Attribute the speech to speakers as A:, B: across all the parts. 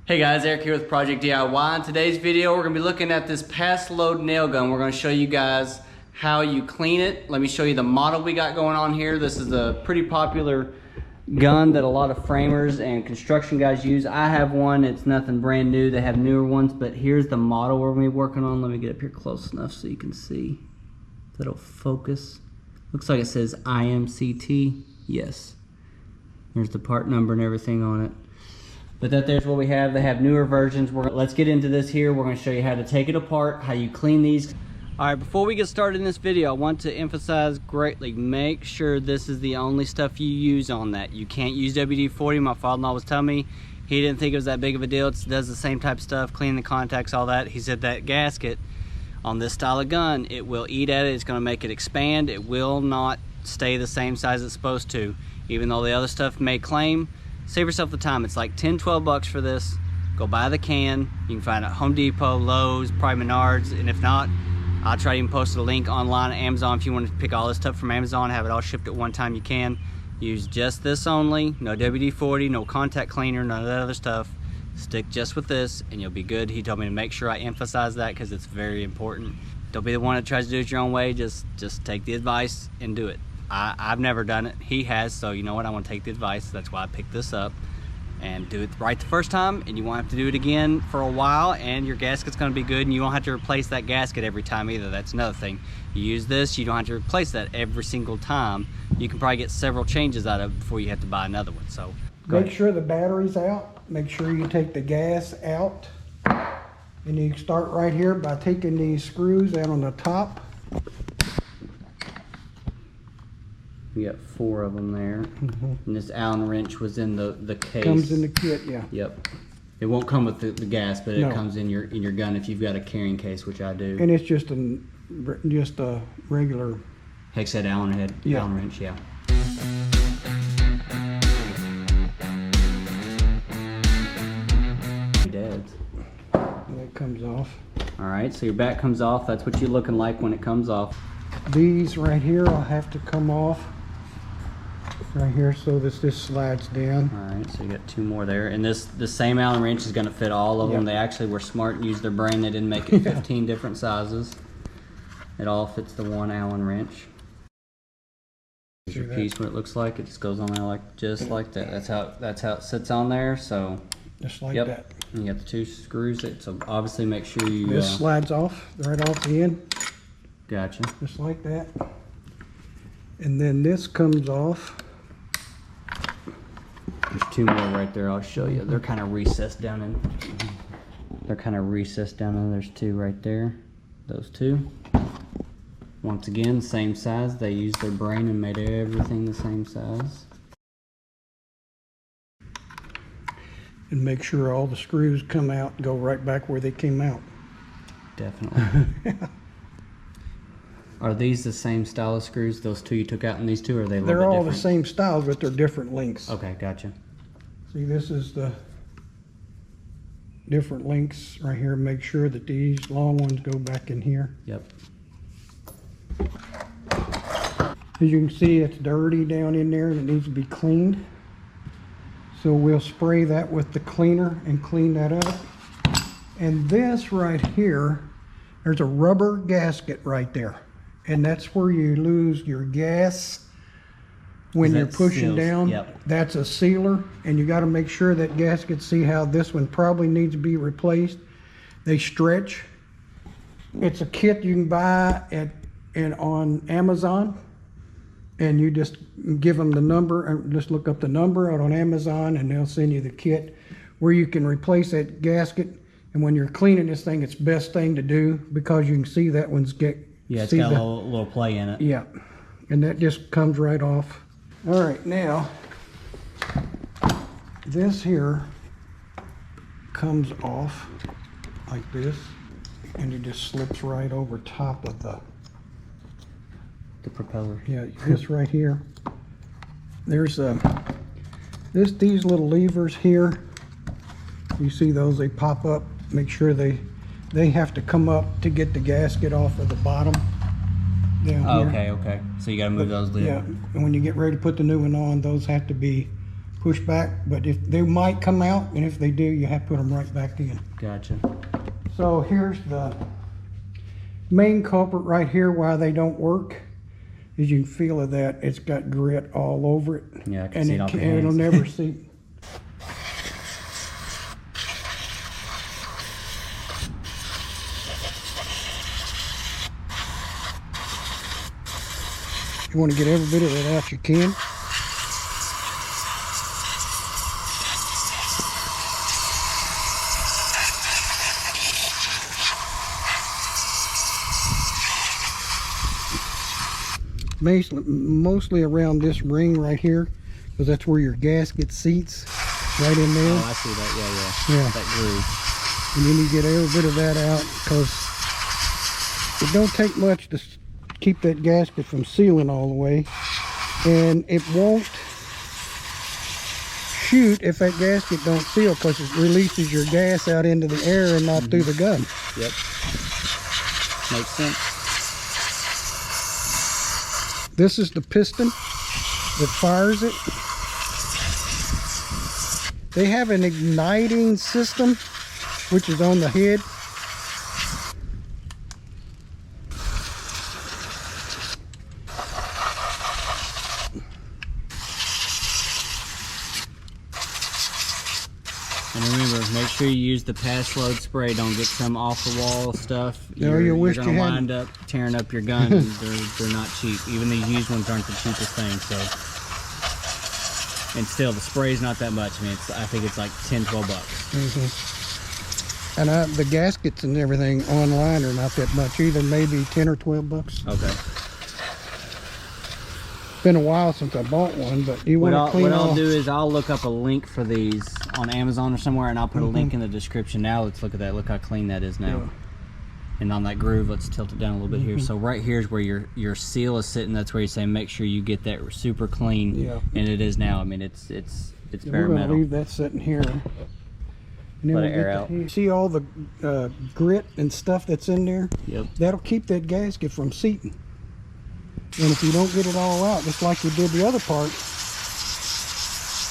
A: Hey guys, Eric here with Project DIY. In today's video, we're going to be looking at this Paslode nail gun. We're going to show you guys how you clean it. Let me show you the model we got going on here. This is a pretty popular gun that a lot of framers and construction guys use. I have one. It's nothing brand new. They have newer ones, but here's the model we're going to be working on. Let me get up here close enough so you can see. If it'll focus. Looks like it says IMCT. Yes. There's the part number and everything on it. But there's what we have. They have newer versions. Let's get into this here. We're going to show you how to take it apart, how you clean these. All right, before we get started in this video, I want to emphasize greatly, make sure this is the only stuff you use on that. You can't use WD-40. My father-in-law was telling me he didn't think it was that big of a deal. It does the same type of stuff, clean the contacts, all that. He said that gasket on this style of gun, it will eat at it. It's going to make it expand. It will not stay the same size it's supposed to, even though the other stuff may claim. Save yourself the time. It's like 10-12 bucks for this. Go buy the can. You can find it at Home Depot, Lowe's, probably Menards, and if not, I'll try to even post a link online at Amazon. If you want to pick all this stuff from Amazon, have it all shipped at one time, you can. Use just this only. No WD-40, no contact cleaner, none of that other stuff. Stick just with this and you'll be good. He told me to make sure I emphasize that because it's very important. Don't be the one that tries to do it your own way. Just take the advice and do it. I've never done it. He has, so you know what? I want to take the advice. That's why I picked this up. And do it right the first time, and you won't have to do it again for a while, and your gasket's going to be good, and you won't have to replace that gasket every time either. That's another thing. You use this, you don't have to replace that every single time. You can probably get several changes out of it before you have to buy another one. So
B: make sure the battery's out. Make sure you take the gas out. And you start right here by taking these screws out on the top.
A: You got 4 of them there. And this Allen wrench was in the case.
B: Comes in the kit, yeah.
A: Yep. It won't come with the gas, but it comes in your gun if you've got a carrying case, which I do.
B: And it's just a regular
A: hex head Allen head,
B: yeah.
A: Allen wrench, yeah. Dads.
B: And it comes off.
A: All right, so your back comes off. That's what you're looking like when it comes off.
B: These right here will have to come off right here so this slides down.
A: All right, so you got 2 more there, and the same Allen wrench is going to fit all of them. They actually were smart and used their brain. They didn't make it 15 different sizes. It all fits the one Allen wrench. Here's your piece. What it looks like. It just goes on there just like that. That's how it sits on there. So
B: just like that.
A: And you got the 2 screws. So obviously make sure you.
B: This slides off right off the end.
A: Gotcha.
B: Just like that. And then this comes off.
A: There's 2 more right there. I'll show you. They're kind of recessed down in. There's 2 right there. Those 2. Once again, same size. They used their brain and made everything the same size.
B: And make sure all the screws come out and go right back where they came out.
A: Definitely. Are these the same style of screws, those 2 you took out, and these 2, or are they a little bit different?
B: They're all the same styles, but they're different lengths.
A: Okay, gotcha.
B: See, this is the different lengths right here. Make sure that these long ones go back in here.
A: Yep.
B: As you can see, it's dirty down in there and it needs to be cleaned. So we'll spray that with the cleaner and clean that up. And this right here, there's a rubber gasket right there. And that's where you lose your gas when you're pushing down.
A: Yep.
B: That's a sealer, and you got to make sure that gasket, see how this one probably needs to be replaced. They stretch. It's a kit you can buy on Amazon, and you just give them the number, and just look up the number out on Amazon, and they'll send you the kit where you can replace that gasket. And when you're cleaning this thing, it's the best thing to do because you can see that one's
A: it's got a little play in it.
B: Yeah, and that just comes right off. All right, now this here comes off like this, and it just slips right over top of the
A: propeller.
B: Yeah, this right here. There's these little levers here. You see those? They pop up. Make sure they have to come up to get the gasket off of the bottom down here.
A: Okay. So you got to move those levers.
B: Yeah, and when you get ready to put the new one on, those have to be push back, but if they might come out, and if they do, you have to put them right back in.
A: Gotcha.
B: So here's the main culprit right here why they don't work. As you can feel of that, it's got grit all over it.
A: Yeah, I can
B: and
A: see it off your
B: it'll
A: hands.
B: never see. You want to get every bit of it out you can. Mostly around this ring right here, because that's where your gasket seats, right in there.
A: Oh, I see that. Yeah.
B: Yeah.
A: That groove.
B: And then you get every bit of that out, because it don't take much to keep that gasket from sealing all the way, and it won't shoot if that gasket don't seal, because it releases your gas out into the air and not through the gun.
A: Yep. Makes sense.
B: This is the piston that fires it. They have an igniting system, which is on the head.
A: And remember, make sure you use the Paslode spray. Don't get some off the wall stuff.
B: No, you wish
A: you're
B: you
A: gonna
B: hadn't.
A: wind up tearing up your gun. And they're not cheap. Even these used ones aren't the cheapest thing. So, and still, the spray's not that much. I mean, I think it's like 10, 12 bucks.
B: And the gaskets and everything online are not that much either. Maybe 10 or 12 bucks.
A: Okay.
B: Been a while since I bought one, but you want to clean
A: What
B: all.
A: I'll do is I'll look up a link for these on Amazon or somewhere, and I'll put a link in the description. Now let's look at that. Look how clean that is now.
B: Yeah.
A: And on that groove, let's tilt it down a little bit here. So right here is where your seal is sitting. That's where you say make sure you get that super clean.
B: Yeah.
A: And it is now. I mean, it's
B: We're
A: bare
B: going to
A: metal.
B: leave that sitting here. And then
A: Let
B: we'll
A: it air
B: get
A: out.
B: the, see all the grit and stuff that's in there?
A: Yep.
B: That'll keep that gasket from seating. And if you don't get it all out, just like you did the other part,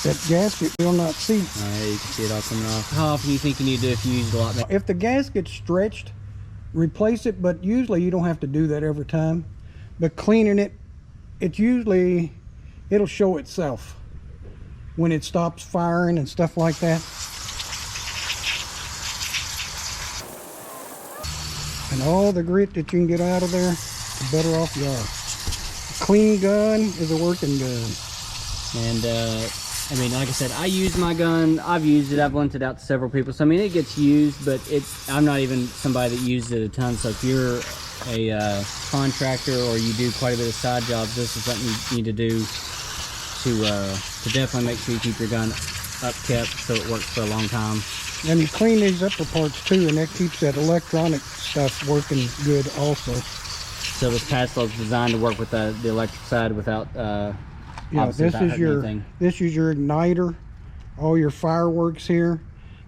B: that gasket will not seat.
A: Yeah, you can see it all coming off. How often do you think you need to do if you use it a lot?
B: If the gasket's stretched, replace it, but usually you don't have to do that every time. But cleaning it, it'll show itself when it stops firing and stuff like that. And all the grit that you can get out of there, the better off you are. A clean gun is a working gun.
A: And I mean, like I said, I use my gun. I've used it. I've lent it out to several people. So I mean, it gets used, but I'm not even somebody that uses it a ton. So if you're a contractor or you do quite a bit of side jobs, this is something you need to do to definitely make sure you keep your gun upkept so it works for a long time.
B: And you clean these upper parts too, and that keeps that electronic stuff working good also.
A: So this Paslode's designed to work with the electric side without
B: Yeah,
A: obviously
B: this
A: without
B: is
A: hurting anything.
B: this is your igniter, all your fireworks here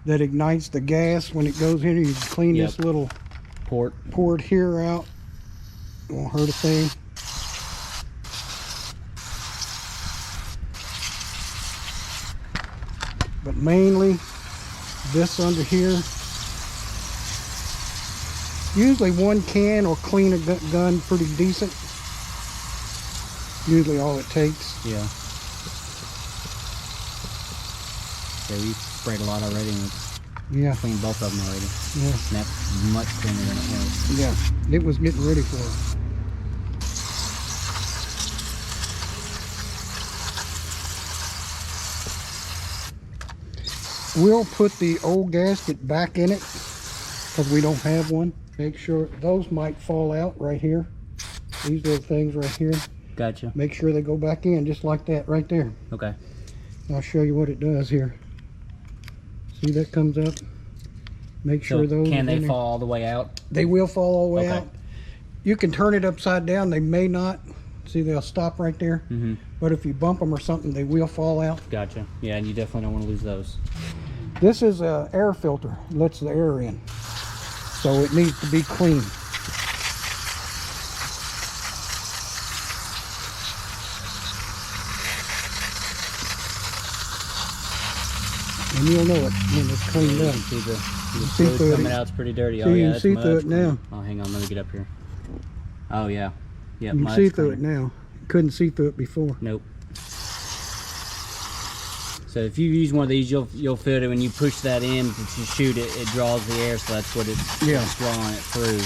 B: that ignites the gas when it goes in. You can clean
A: Yep.
B: this little
A: Port.
B: port here out. Won't hurt a thing. But mainly this under here. Usually one can will clean a gun pretty decent. Usually all it takes.
A: Yeah. So we sprayed a lot already and it's
B: Yeah,
A: cleaned both of them already.
B: yeah,
A: And that's much cleaner than it was.
B: yeah. It was getting ready for it. We'll put the old gasket back in it because we don't have one. Make sure those might fall out right here. These little things right here.
A: Gotcha.
B: Make sure they go back in just like that right there.
A: Okay.
B: I'll show you what it does here. See that comes up? Make sure
A: So
B: those
A: can
B: are in
A: they
B: there.
A: fall all the way out?
B: They will fall all the way
A: Okay.
B: out. You can turn it upside down. They may not. See, they'll stop right there.
A: Mm-hmm.
B: But if you bump them or something, they will fall out.
A: Gotcha. Yeah, and you definitely don't want to lose those.
B: This is a air filter. It lets the air in. So it needs to be clean. and you'll know it when it's cleaned
A: You
B: up.
A: can see the
B: see
A: fluid
B: through it.
A: coming out. It's pretty dirty.
B: See,
A: Oh
B: you
A: yeah,
B: can
A: that's
B: see through
A: much
B: it now.
A: cleaner. Oh, hang on, let me get up here. Oh yeah, yeah.
B: You can
A: much
B: see through
A: cleaner.
B: it now. Couldn't see through it before.
A: Nope. So if you use one of these, you'll feel it when you push that in to shoot it. It draws the air, so that's what it's drawing it through.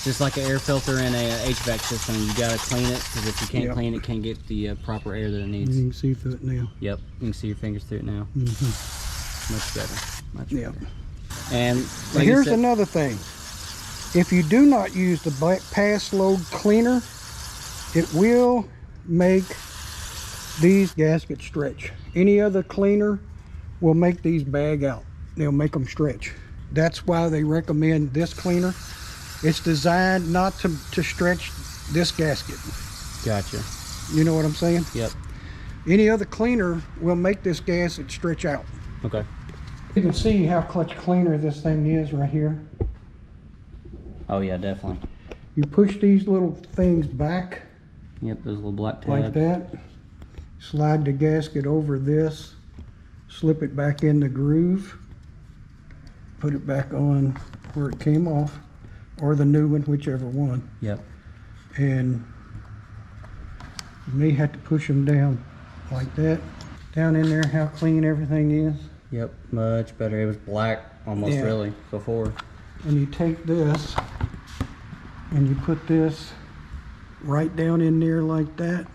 A: Just like an air filter in a HVAC system, you gotta clean it, because if you can't clean it, can't get the proper air that it needs.
B: You can see through it now.
A: Yep, you can see your fingers through it now. Much better, much better. And
B: like here's another thing. If you do not use the Paslode cleaner, it will make these gaskets stretch. Any other cleaner will make these bag out. They'll make them stretch. That's why they recommend this cleaner. It's designed not to stretch this gasket.
A: Gotcha.
B: You know what I'm saying?
A: Yep.
B: Any other cleaner will make this gasket stretch out.
A: Okay.
B: You can see how much cleaner this thing is right here.
A: Oh yeah, definitely.
B: You push these little things back.
A: Yep, those little black tabs.
B: Like that. Slide the gasket over this. Slip it back in the groove. Put it back on where it came off. Or the new one, whichever one.
A: Yep.
B: And you may have to push them down like that. Down in there, how clean everything is.
A: Yep, much better. It was black almost really before.
B: And you take this and you put this right down in there like that.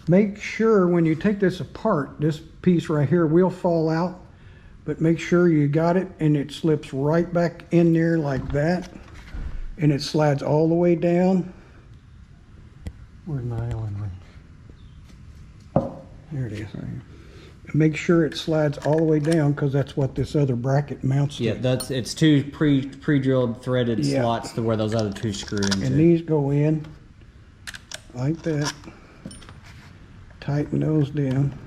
B: Make sure when you take this apart, this piece right here will fall out, but make sure you got it and it slips right back in there like that, and it slides all the way down. Where's my Allen ring? There it is right here. Make sure it slides all the way down, because that's what this other bracket mounts to.
A: Yeah, it's two pre-drilled threaded slots to where those other two screw into.
B: And these go in like that. Tighten those down.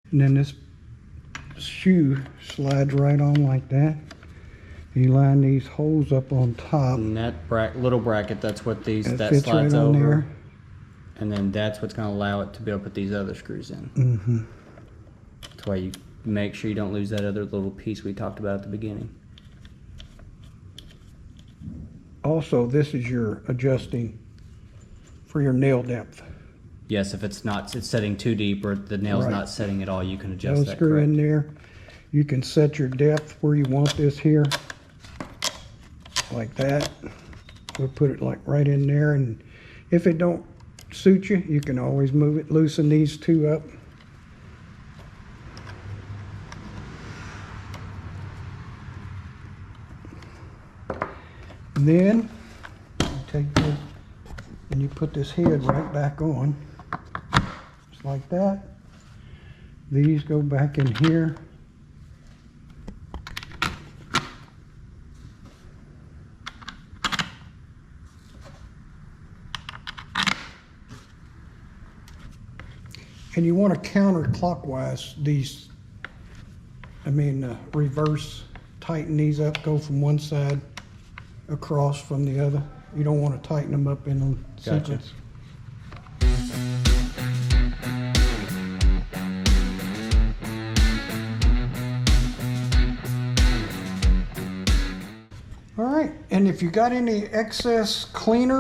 B: And then this shoe slides right on like that. You line these holes up on top.
A: And that little bracket, that's what that
B: fits
A: slides
B: right on
A: over.
B: there.
A: And then that's what's going to allow it to be able to put these other screws in. That's why you make sure you don't lose that other little piece we talked about at the beginning.
B: Also, this is your adjusting for your nail depth.
A: Yes, if it's setting too deep or the nail's not setting at all, you can adjust that.
B: Screw in there. You can set your depth where you want this here, like that. We'll put it like right in there, and if it don't suit you, you can always move it. Loosen these two up. And then you take this and you put this head right back on, just like that. These go back in here. And you want to counterclockwise these, reverse, tighten these up, go from one side across from the other. You don't want to tighten them up in a sequence. All right, and if you got any excess cleaner,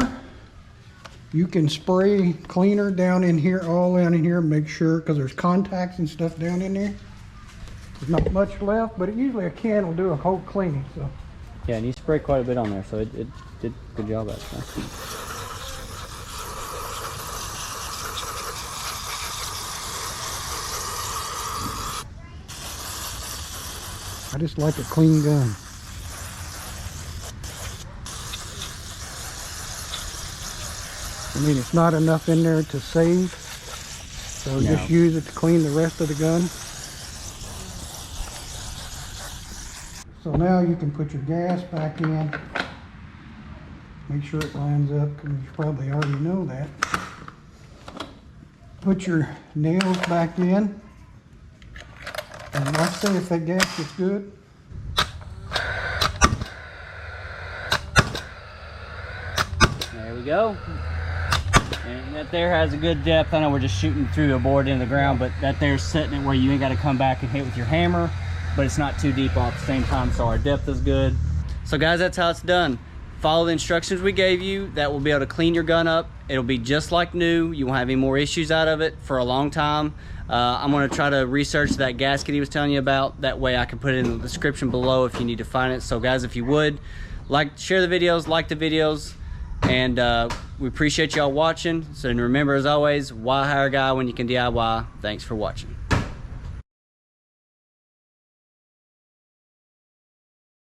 B: you can spray cleaner down in here, all down in here, make sure, because there's contacts and stuff down in there. There's not much left, but usually a can will do a whole cleaning. So.
A: Yeah, and you spray quite a bit on there, so it did a good job actually.
B: I just like a clean gun. It's not enough in there to save, so just use it to clean the rest of the gun. So now you can put your gas back in. Make sure it lines up, because you probably already know that. Put your nails back in. And like I say, if that gasket's good,
A: there we go. And that there has a good depth. I know we're just shooting through a board into the ground, but that there's setting it where you ain't got to come back and hit with your hammer, but it's not too deep all at the same time, so our depth is good. So guys, that's how it's done. Follow the instructions we gave you. That will be able to clean your gun up. It'll be just like new. You won't have any more issues out of it for a long time. I'm going to try to research that gasket he was telling you about. That way I can put it in the description below if you need to find it. So guys, if you would, share the videos, like the videos, and we appreciate y'all watching. So remember, as always, why hire a guy when you can DIY? Thanks for watching.